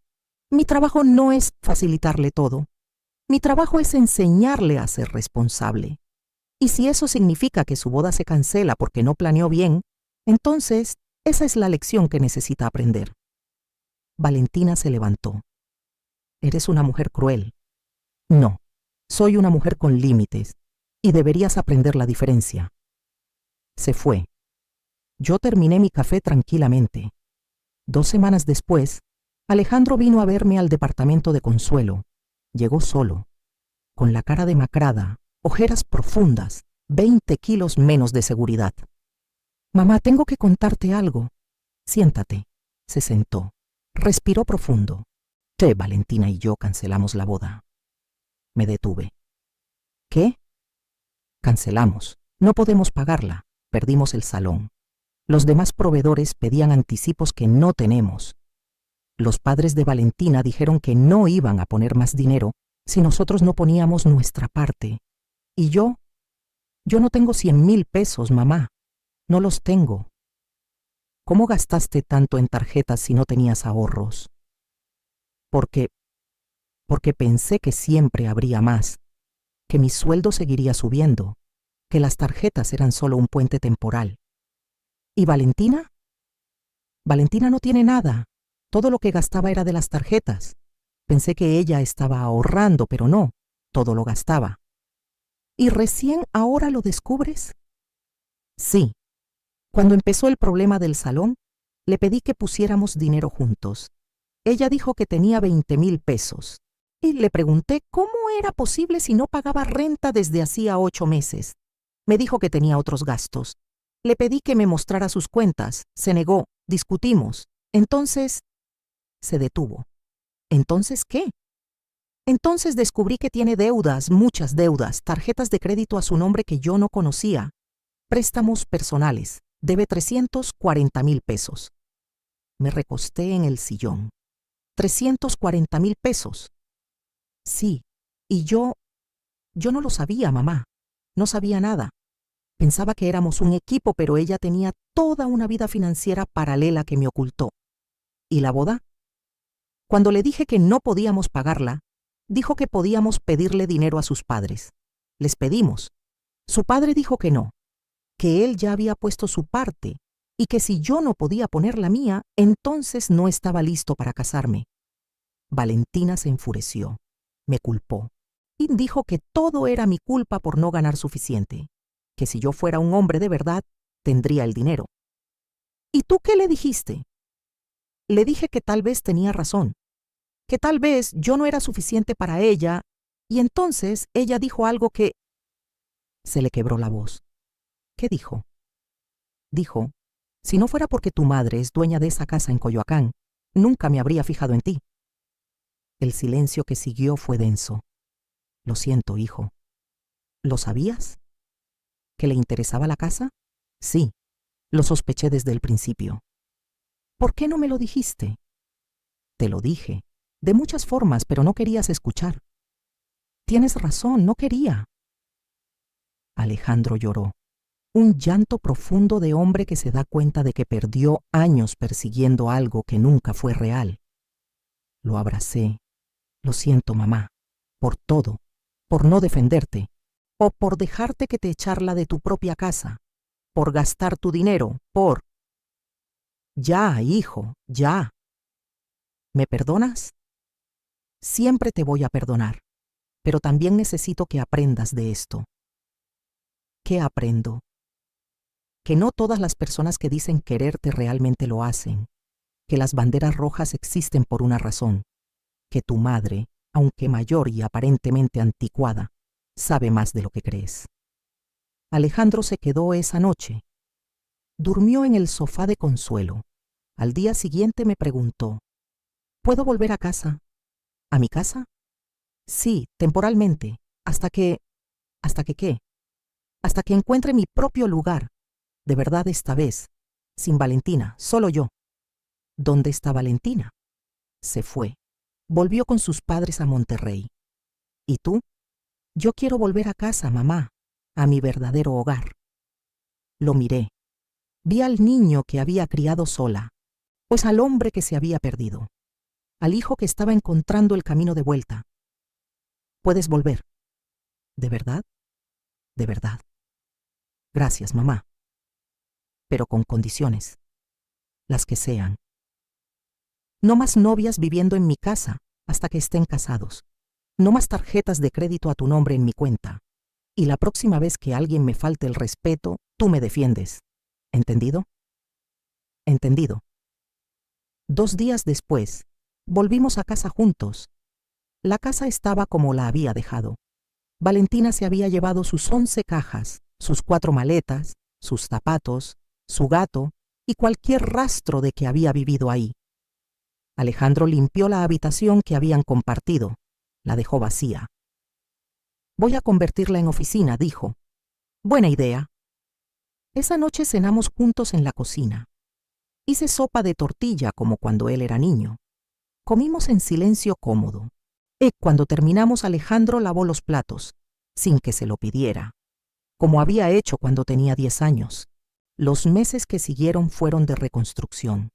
mi trabajo no es facilitarle todo. Mi trabajo es enseñarle a ser responsable. Y si eso significa que su boda se cancela porque no planeó bien, entonces esa es la lección que necesita aprender. Valentina se levantó. Eres una mujer cruel. No, soy una mujer con límites y deberías aprender la diferencia. Se fue. Yo terminé mi café tranquilamente. 2 semanas después, Alejandro vino a verme al departamento de Consuelo. Llegó solo, con la cara demacrada, ojeras profundas, 20 kilos menos de seguridad. Mamá, tengo que contarte algo. Siéntate. Se sentó. Respiró profundo. Valentina y yo cancelamos la boda. Me detuve. ¿Qué? Cancelamos. No podemos pagarla. Perdimos el salón. Los demás proveedores pedían anticipos que no tenemos. Los padres de Valentina dijeron que no iban a poner más dinero si nosotros no poníamos nuestra parte. Y yo no tengo 100,000 pesos, mamá. No los tengo. ¿Cómo gastaste tanto en tarjetas si no tenías ahorros? Porque pensé que siempre habría más, que mi sueldo seguiría subiendo, que las tarjetas eran solo un puente temporal. ¿Y Valentina? Valentina no tiene nada. Todo lo que gastaba era de las tarjetas. Pensé que ella estaba ahorrando, pero no, todo lo gastaba. ¿Y recién ahora lo descubres? Sí. Cuando empezó el problema del salón, le pedí que pusiéramos dinero juntos. Ella dijo que tenía 20,000 pesos. Y le pregunté cómo era posible si no pagaba renta desde hacía 8 meses. Me dijo que tenía otros gastos. Le pedí que me mostrara sus cuentas. Se negó. Discutimos. Entonces, se detuvo. ¿Entonces qué? Entonces descubrí que tiene deudas, muchas deudas, tarjetas de crédito a su nombre que yo no conocía, préstamos personales, debe 340,000 pesos. Me recosté en el sillón. 340,000 pesos. Sí, y yo no lo sabía, mamá. No sabía nada. Pensaba que éramos un equipo, pero ella tenía toda una vida financiera paralela que me ocultó. ¿Y la boda? Cuando le dije que no podíamos pagarla, dijo que podíamos pedirle dinero a sus padres. Les pedimos. Su padre dijo que no, que él ya había puesto su parte y que si yo no podía poner la mía, entonces no estaba listo para casarme. Valentina se enfureció, me culpó y dijo que todo era mi culpa por no ganar suficiente, que si yo fuera un hombre de verdad, tendría el dinero. ¿Y tú qué le dijiste? Le dije que tal vez tenía razón, que tal vez yo no era suficiente para ella, y entonces ella dijo algo que... Se le quebró la voz. ¿Qué dijo? Dijo, si no fuera porque tu madre es dueña de esa casa en Coyoacán, nunca me habría fijado en ti. El silencio que siguió fue denso. Lo siento, hijo. ¿Lo sabías? ¿Que le interesaba la casa? Sí, lo sospeché desde el principio. ¿Por qué no me lo dijiste? Te lo dije, de muchas formas, pero no querías escuchar. Tienes razón, no quería. Alejandro lloró. Un llanto profundo de hombre que se da cuenta de que perdió años persiguiendo algo que nunca fue real. Lo abracé. Lo siento, mamá, por todo, por no defenderte, o por dejarte que te echarla de tu propia casa, por gastar tu dinero, por... Ya, hijo, ya. ¿Me perdonas? Siempre te voy a perdonar, pero también necesito que aprendas de esto. ¿Qué aprendo? Que no todas las personas que dicen quererte realmente lo hacen, que las banderas rojas existen por una razón, que tu madre, aunque mayor y aparentemente anticuada, sabe más de lo que crees. Alejandro se quedó esa noche. Durmió en el sofá de Consuelo. Al día siguiente me preguntó, ¿puedo volver a casa? ¿A mi casa? Sí, temporalmente, ¿hasta que qué? Hasta que encuentre mi propio lugar. De verdad esta vez, sin Valentina, solo yo. ¿Dónde está Valentina? Se fue. Volvió con sus padres a Monterrey. ¿Y tú? Yo quiero volver a casa, mamá, a mi verdadero hogar. Lo miré. Vi al niño que había criado sola, pues al hombre que se había perdido, al hijo que estaba encontrando el camino de vuelta. Puedes volver. ¿De verdad? De verdad. Gracias, mamá. Pero con condiciones. Las que sean. No más novias viviendo en mi casa hasta que estén casados. No más tarjetas de crédito a tu nombre en mi cuenta. Y la próxima vez que alguien me falte el respeto, tú me defiendes. ¿Entendido? Entendido. 2 días después, volvimos a casa juntos. La casa estaba como la había dejado. Valentina se había llevado sus 11 cajas, sus 4 maletas, sus zapatos, su gato y cualquier rastro de que había vivido ahí. Alejandro limpió la habitación que habían compartido. La dejó vacía. Voy a convertirla en oficina, dijo. Buena idea. Esa noche cenamos juntos en la cocina. Hice sopa de tortilla como cuando él era niño. Comimos en silencio cómodo. Cuando terminamos, Alejandro lavó los platos, sin que se lo pidiera, como había hecho cuando tenía 10 años. Los meses que siguieron fueron de reconstrucción.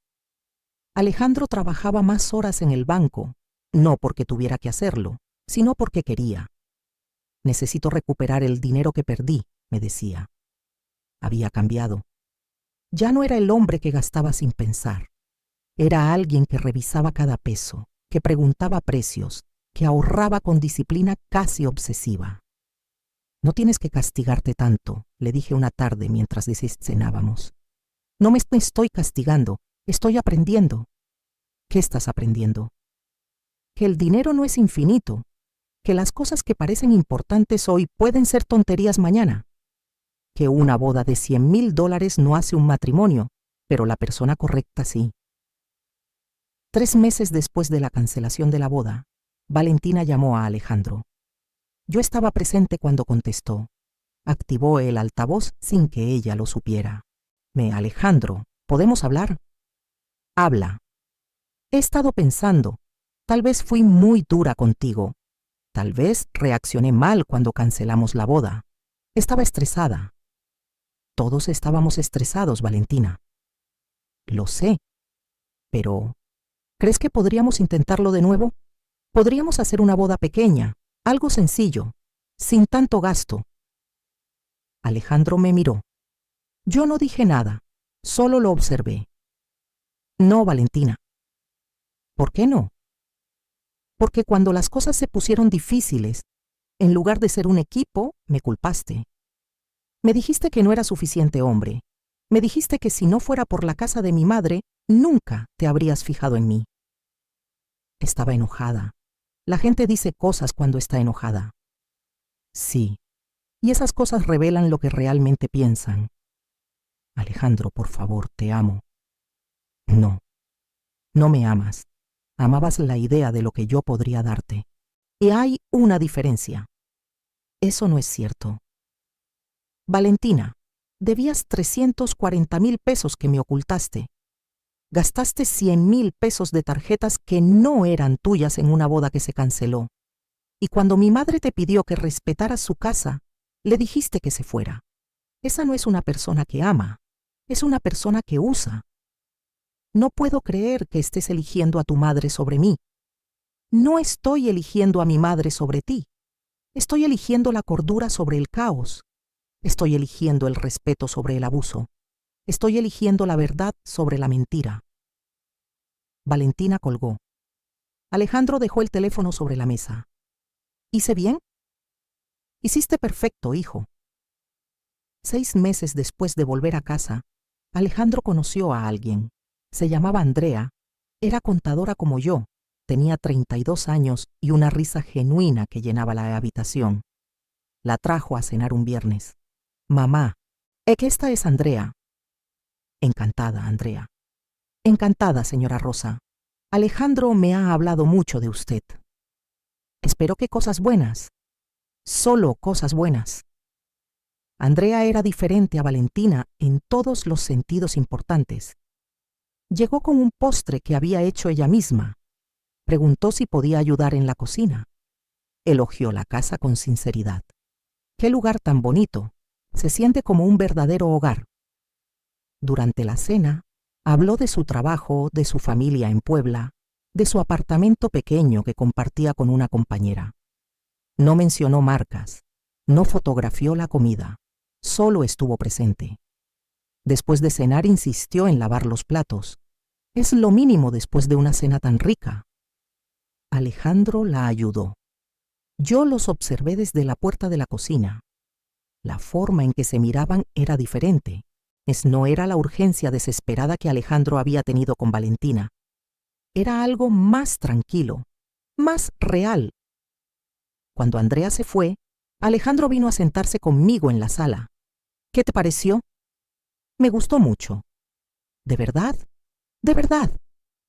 Alejandro trabajaba más horas en el banco, no porque tuviera que hacerlo, sino porque quería. Necesito recuperar el dinero que perdí, me decía. Había cambiado. Ya no era el hombre que gastaba sin pensar. Era alguien que revisaba cada peso, que preguntaba precios, que ahorraba con disciplina casi obsesiva. No tienes que castigarte tanto, le dije una tarde mientras cenábamos. No me estoy castigando, estoy aprendiendo. ¿Qué estás aprendiendo? Que el dinero no es infinito, que las cosas que parecen importantes hoy pueden ser tonterías mañana, que una boda de $100,000 no hace un matrimonio, pero la persona correcta sí. 3 meses después de la cancelación de la boda, Valentina llamó a Alejandro. Yo estaba presente cuando contestó. Activó el altavoz sin que ella lo supiera. Alejandro, ¿podemos hablar? Habla. He estado pensando, tal vez fui muy dura contigo. Tal vez reaccioné mal cuando cancelamos la boda. Estaba estresada. Todos estábamos estresados, Valentina. Lo sé. Pero, ¿crees que podríamos intentarlo de nuevo? Podríamos hacer una boda pequeña, algo sencillo, sin tanto gasto. Alejandro me miró. Yo no dije nada, solo lo observé. No, Valentina. ¿Por qué no? Porque cuando las cosas se pusieron difíciles, en lugar de ser un equipo, me culpaste. Me dijiste que no era suficiente hombre. Me dijiste que si no fuera por la casa de mi madre, nunca te habrías fijado en mí. Estaba enojada. La gente dice cosas cuando está enojada. Sí, y esas cosas revelan lo que realmente piensan. Alejandro, por favor, te amo. No, no me amas. Amabas la idea de lo que yo podría darte. Y hay una diferencia. Eso no es cierto. Valentina, debías 340,000 pesos que me ocultaste. Gastaste 100,000 pesos de tarjetas que no eran tuyas en una boda que se canceló. Y cuando mi madre te pidió que respetaras su casa, le dijiste que se fuera. Esa no es una persona que ama, es una persona que usa. No puedo creer que estés eligiendo a tu madre sobre mí. No estoy eligiendo a mi madre sobre ti. Estoy eligiendo la cordura sobre el caos. Estoy eligiendo el respeto sobre el abuso. Estoy eligiendo la verdad sobre la mentira. Valentina colgó. Alejandro dejó el teléfono sobre la mesa. ¿Hice bien? Hiciste perfecto, hijo. 6 meses después de volver a casa, Alejandro conoció a alguien. Se llamaba Andrea. Era contadora como yo. Tenía 32 años y una risa genuina que llenaba la habitación. La trajo a cenar un viernes. Mamá, que esta es Andrea. Encantada, Andrea. Encantada, señora Rosa. Alejandro me ha hablado mucho de usted. Espero que cosas buenas. Solo cosas buenas. Andrea era diferente a Valentina en todos los sentidos importantes. Llegó con un postre que había hecho ella misma. Preguntó si podía ayudar en la cocina. Elogió la casa con sinceridad. ¡Qué lugar tan bonito! Se siente como un verdadero hogar. Durante la cena, habló de su trabajo, de su familia en Puebla, de su apartamento pequeño que compartía con una compañera. No mencionó marcas, no fotografió la comida, solo estuvo presente. Después de cenar insistió en lavar los platos. Es lo mínimo después de una cena tan rica. Alejandro la ayudó. Yo los observé desde la puerta de la cocina. La forma en que se miraban era diferente. No era la urgencia desesperada que Alejandro había tenido con Valentina. Era algo más tranquilo, más real. Cuando Andrea se fue, Alejandro vino a sentarse conmigo en la sala. ¿Qué te pareció? Me gustó mucho. ¿De verdad? De verdad.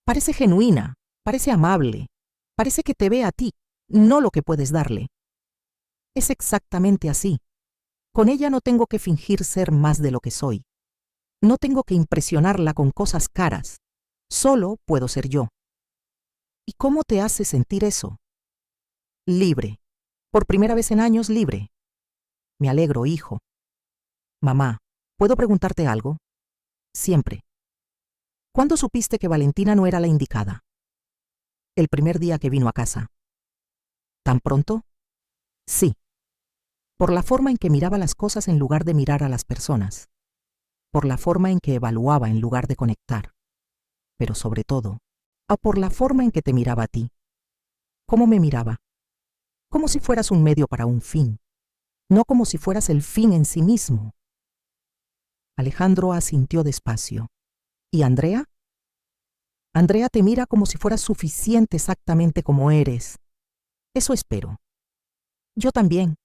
Parece genuina, parece amable, parece que te ve a ti, no lo que puedes darle. Es exactamente así. Con ella no tengo que fingir ser más de lo que soy. No tengo que impresionarla con cosas caras. Solo puedo ser yo. ¿Y cómo te hace sentir eso? Libre. Por primera vez en años, libre. Me alegro, hijo. Mamá, ¿puedo preguntarte algo? Siempre. ¿Cuándo supiste que Valentina no era la indicada? El primer día que vino a casa. ¿Tan pronto? Sí. Por la forma en que miraba las cosas en lugar de mirar a las personas. Por la forma en que evaluaba en lugar de conectar. Pero sobre todo, por la forma en que te miraba a ti. ¿Cómo me miraba? Como si fueras un medio para un fin, no como si fueras el fin en sí mismo. Alejandro asintió despacio. ¿Y Andrea? Andrea te mira como si fueras suficiente exactamente como eres. Eso espero. Yo también.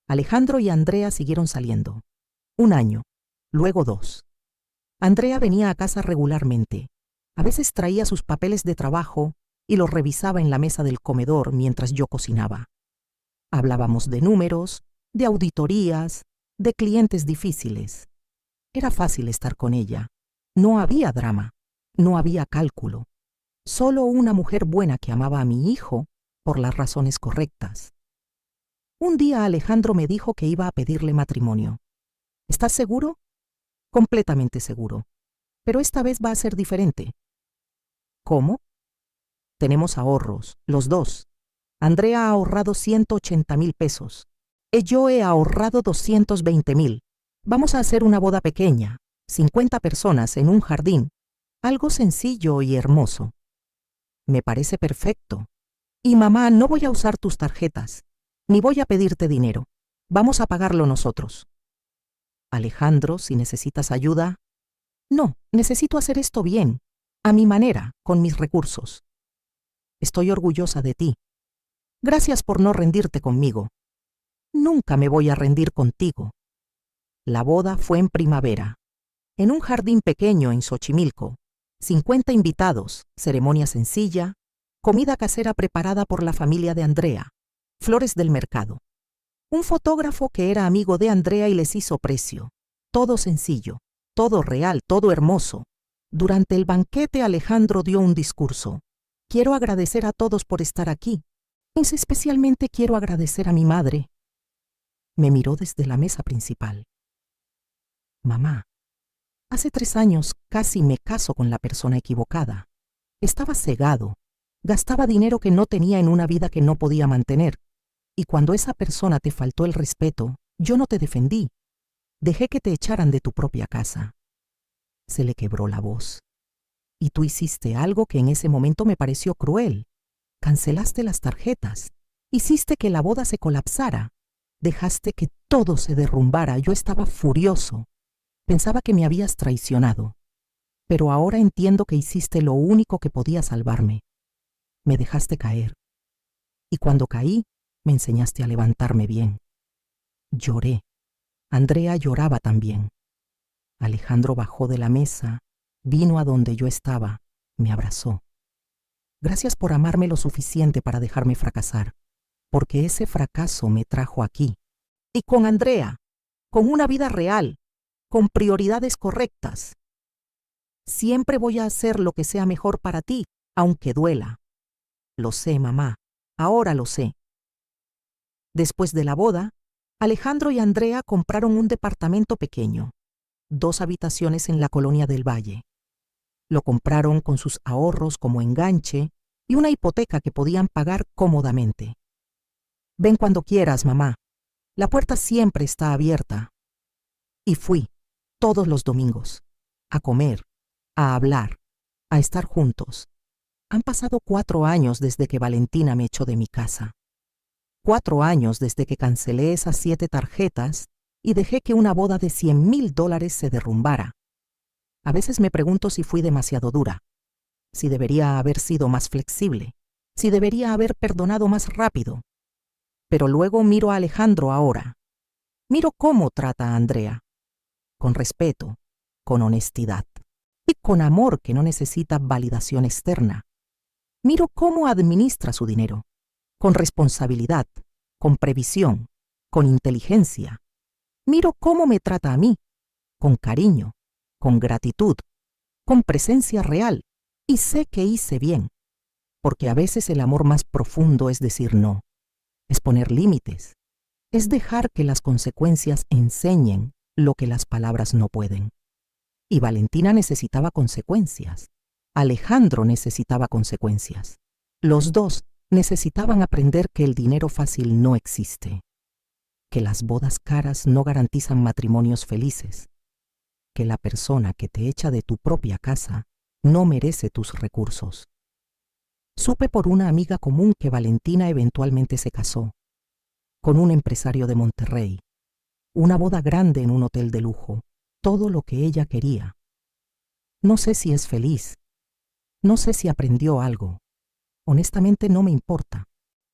Alejandro y Andrea siguieron saliendo. 1 año, luego 2. Andrea venía a casa regularmente. A veces traía sus papeles de trabajo y los revisaba en la mesa del comedor mientras yo cocinaba. Hablábamos de números, de auditorías, de clientes difíciles. Era fácil estar con ella. No había drama, no había cálculo. Solo una mujer buena que amaba a mi hijo por las razones correctas. Un día Alejandro me dijo que iba a pedirle matrimonio. ¿Estás seguro? Completamente seguro. Pero esta vez va a ser diferente. ¿Cómo? Tenemos ahorros, los dos. Andrea ha ahorrado 180,000 pesos. Yo he ahorrado 220,000. Vamos a hacer una boda pequeña, 50 personas en un jardín. Algo sencillo y hermoso. Me parece perfecto. Y mamá, no voy a usar tus tarjetas, ni voy a pedirte dinero. Vamos a pagarlo nosotros. Alejandro, si necesitas ayuda. No, necesito hacer esto bien, a mi manera, con mis recursos. Estoy orgullosa de ti. Gracias por no rendirte conmigo. Nunca me voy a rendir contigo. La boda fue en primavera, en un jardín pequeño en Xochimilco. 50 invitados, ceremonia sencilla, comida casera preparada por la familia de Andrea, flores del mercado. Un fotógrafo que era amigo de Andrea y les hizo precio. Todo sencillo, todo real, todo hermoso. Durante el banquete Alejandro dio un discurso. Quiero agradecer a todos por estar aquí. Especialmente quiero agradecer a mi madre. Me miró desde la mesa principal. Mamá, hace 3 años casi me caso con la persona equivocada. Estaba cegado. Gastaba dinero que no tenía en una vida que no podía mantener. Y cuando esa persona te faltó el respeto, yo no te defendí. Dejé que te echaran de tu propia casa. Se le quebró la voz. Y tú hiciste algo que en ese momento me pareció cruel. Cancelaste las tarjetas. Hiciste que la boda se colapsara. Dejaste que todo se derrumbara. Yo estaba furioso. Pensaba que me habías traicionado. Pero ahora entiendo que hiciste lo único que podía salvarme. Me dejaste caer. Y cuando caí, me enseñaste a levantarme bien. Lloré. Andrea lloraba también. Alejandro bajó de la mesa, vino a donde yo estaba, me abrazó. Gracias por amarme lo suficiente para dejarme fracasar, porque ese fracaso me trajo aquí. Y con Andrea, con una vida real, con prioridades correctas. Siempre voy a hacer lo que sea mejor para ti, aunque duela. Lo sé, mamá, ahora lo sé. Después de la boda, Alejandro y Andrea compraron un departamento pequeño, 2 habitaciones en la colonia del Valle. Lo compraron con sus ahorros como enganche y una hipoteca que podían pagar cómodamente. Ven cuando quieras, mamá. La puerta siempre está abierta. Y fui, todos los domingos, a comer, a hablar, a estar juntos. Han pasado 4 años desde que Valentina me echó de mi casa. 4 años desde que cancelé esas 7 tarjetas y dejé que una boda de $100,000 se derrumbara. A veces me pregunto si fui demasiado dura, si debería haber sido más flexible, si debería haber perdonado más rápido. Pero luego miro a Alejandro ahora. Miro cómo trata a Andrea. Con respeto, con honestidad y con amor que no necesita validación externa. Miro cómo administra su dinero, con responsabilidad, con previsión, con inteligencia. Miro cómo me trata a mí, con cariño, con gratitud, con presencia real, y sé que hice bien, porque a veces el amor más profundo es decir no, es poner límites, es dejar que las consecuencias enseñen lo que las palabras no pueden. Y Valentina necesitaba consecuencias. Alejandro necesitaba consecuencias. Los dos necesitaban aprender que el dinero fácil no existe, que las bodas caras no garantizan matrimonios felices, que la persona que te echa de tu propia casa no merece tus recursos. Supe por una amiga común que Valentina eventualmente se casó con un empresario de Monterrey. Una boda grande en un hotel de lujo, todo lo que ella quería. No sé si es feliz, no sé si aprendió algo. Honestamente no me importa,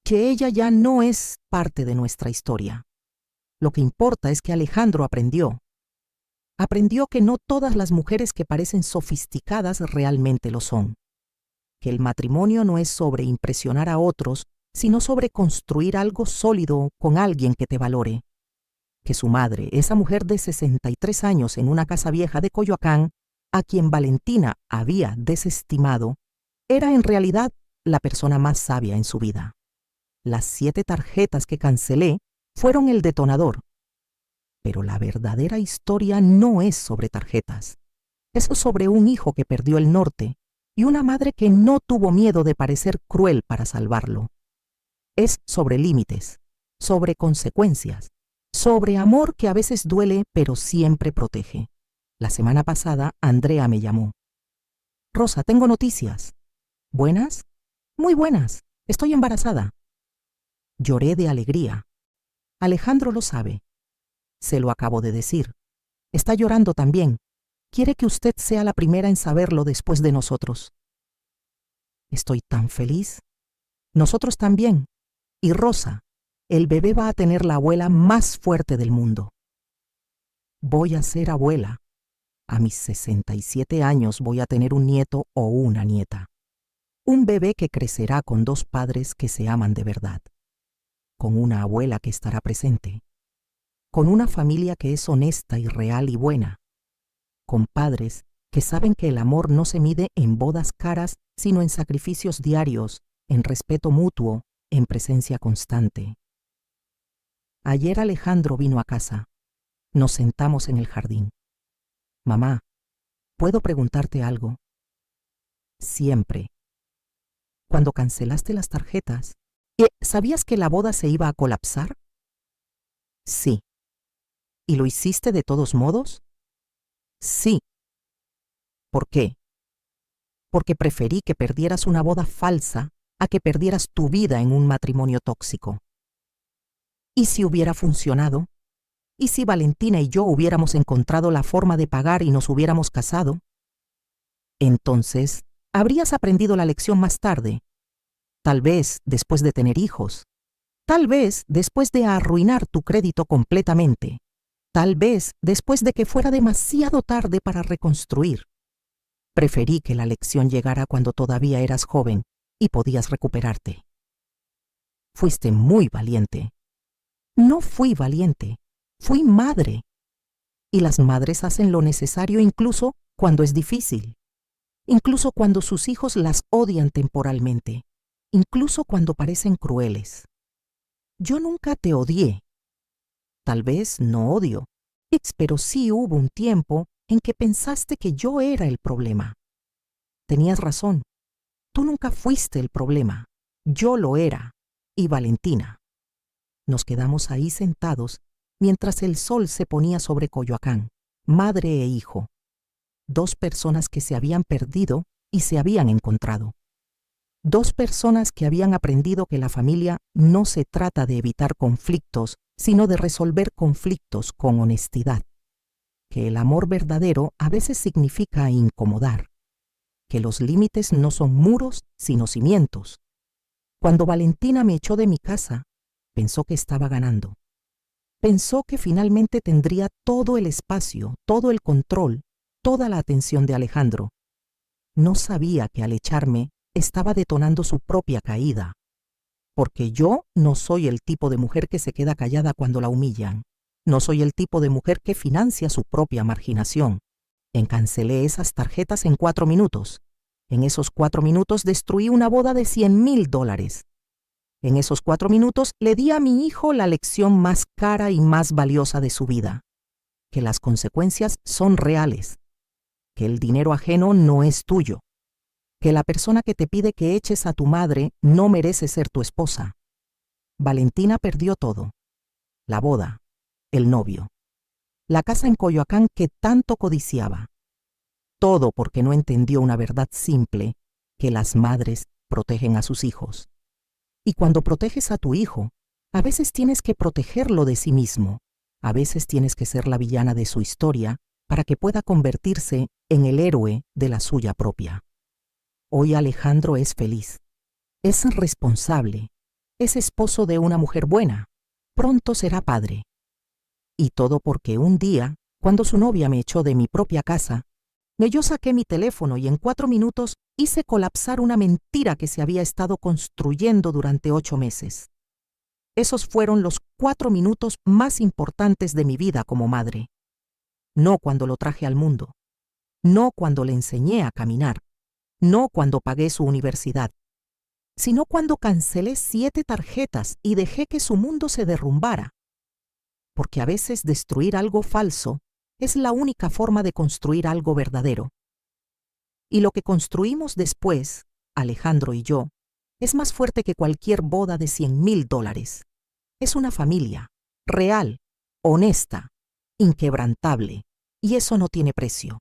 que ella ya no es parte de nuestra historia. Lo que importa es que Alejandro aprendió. Aprendió que no todas las mujeres que parecen sofisticadas realmente lo son. Que el matrimonio no es sobre impresionar a otros, sino sobre construir algo sólido con alguien que te valore. Que su madre, esa mujer de 63 años en una casa vieja de Coyoacán, a quien Valentina había desestimado, era en realidad la persona más sabia en su vida. Las 7 tarjetas que cancelé fueron el detonador. Pero la verdadera historia no es sobre tarjetas. Es sobre un hijo que perdió el norte y una madre que no tuvo miedo de parecer cruel para salvarlo. Es sobre límites, sobre consecuencias, sobre amor que a veces duele pero siempre protege. La semana pasada, Andrea me llamó. Rosa, tengo noticias. ¿Buenas? Muy buenas. Estoy embarazada. Lloré de alegría. Alejandro lo sabe. Se lo acabo de decir. Está llorando también. Quiere que usted sea la primera en saberlo después de nosotros. Estoy tan feliz. Nosotros también. Y Rosa, el bebé va a tener la abuela más fuerte del mundo. Voy a ser abuela. A mis 67 años voy a tener un nieto o una nieta. Un bebé que crecerá con 2 padres que se aman de verdad. Con una abuela que estará presente. Con una familia que es honesta y real y buena. Con padres que saben que el amor no se mide en bodas caras, sino en sacrificios diarios, en respeto mutuo, en presencia constante. Ayer Alejandro vino a casa. Nos sentamos en el jardín. Mamá, ¿puedo preguntarte algo? Siempre. Cuando cancelaste las tarjetas, ¿sabías que la boda se iba a colapsar? Sí. ¿Y lo hiciste de todos modos? Sí. ¿Por qué? Porque preferí que perdieras una boda falsa a que perdieras tu vida en un matrimonio tóxico. ¿Y si hubiera funcionado? ¿Y si Valentina y yo hubiéramos encontrado la forma de pagar y nos hubiéramos casado? Entonces, habrías aprendido la lección más tarde. Tal vez después de tener hijos. Tal vez después de arruinar tu crédito completamente. Tal vez después de que fuera demasiado tarde para reconstruir. Preferí que la lección llegara cuando todavía eras joven y podías recuperarte. Fuiste muy valiente. No fui valiente. Fui madre. Y las madres hacen lo necesario incluso cuando es difícil. Incluso cuando sus hijos las odian temporalmente. Incluso cuando parecen crueles. Yo nunca te odié. Tal vez no odio, pero sí hubo un tiempo en que pensaste que yo era el problema. Tenías razón. Tú nunca fuiste el problema. Yo lo era. Y Valentina. Nos quedamos ahí sentados mientras el sol se ponía sobre Coyoacán, madre e hijo. 2 personas que se habían perdido y se habían encontrado. 2 personas que habían aprendido que la familia no se trata de evitar conflictos, sino de resolver conflictos con honestidad. Que el amor verdadero a veces significa incomodar. Que los límites no son muros, sino cimientos. Cuando Valentina me echó de mi casa, pensó que estaba ganando. Pensó que finalmente tendría todo el espacio, todo el control, toda la atención de Alejandro. No sabía que al echarme estaba detonando su propia caída. Porque yo no soy el tipo de mujer que se queda callada cuando la humillan. No soy el tipo de mujer que financia su propia marginación. Cancelé esas tarjetas en 4 minutos. En esos 4 minutos destruí una boda de $100,000. En esos 4 minutos le di a mi hijo la lección más cara y más valiosa de su vida. Que las consecuencias son reales. Que el dinero ajeno no es tuyo. Que la persona que te pide que eches a tu madre no merece ser tu esposa. Valentina perdió todo. La boda, el novio, la casa en Coyoacán que tanto codiciaba. Todo porque no entendió una verdad simple, que las madres protegen a sus hijos. Y cuando proteges a tu hijo, a veces tienes que protegerlo de sí mismo. A veces tienes que ser la villana de su historia para que pueda convertirse en el héroe de la suya propia. Hoy Alejandro es feliz, es responsable, es esposo de una mujer buena, pronto será padre. Y todo porque un día, cuando su novia me echó de mi propia casa, yo saqué mi teléfono y en 4 minutos hice colapsar una mentira que se había estado construyendo durante 8 meses. Esos fueron los 4 minutos más importantes de mi vida como madre. No cuando lo traje al mundo, no cuando le enseñé a caminar, no cuando pagué su universidad, sino cuando cancelé 7 tarjetas y dejé que su mundo se derrumbara. Porque a veces destruir algo falso es la única forma de construir algo verdadero. Y lo que construimos después, Alejandro y yo, es más fuerte que cualquier boda de $100,000. Es una familia, real, honesta, inquebrantable, y eso no tiene precio.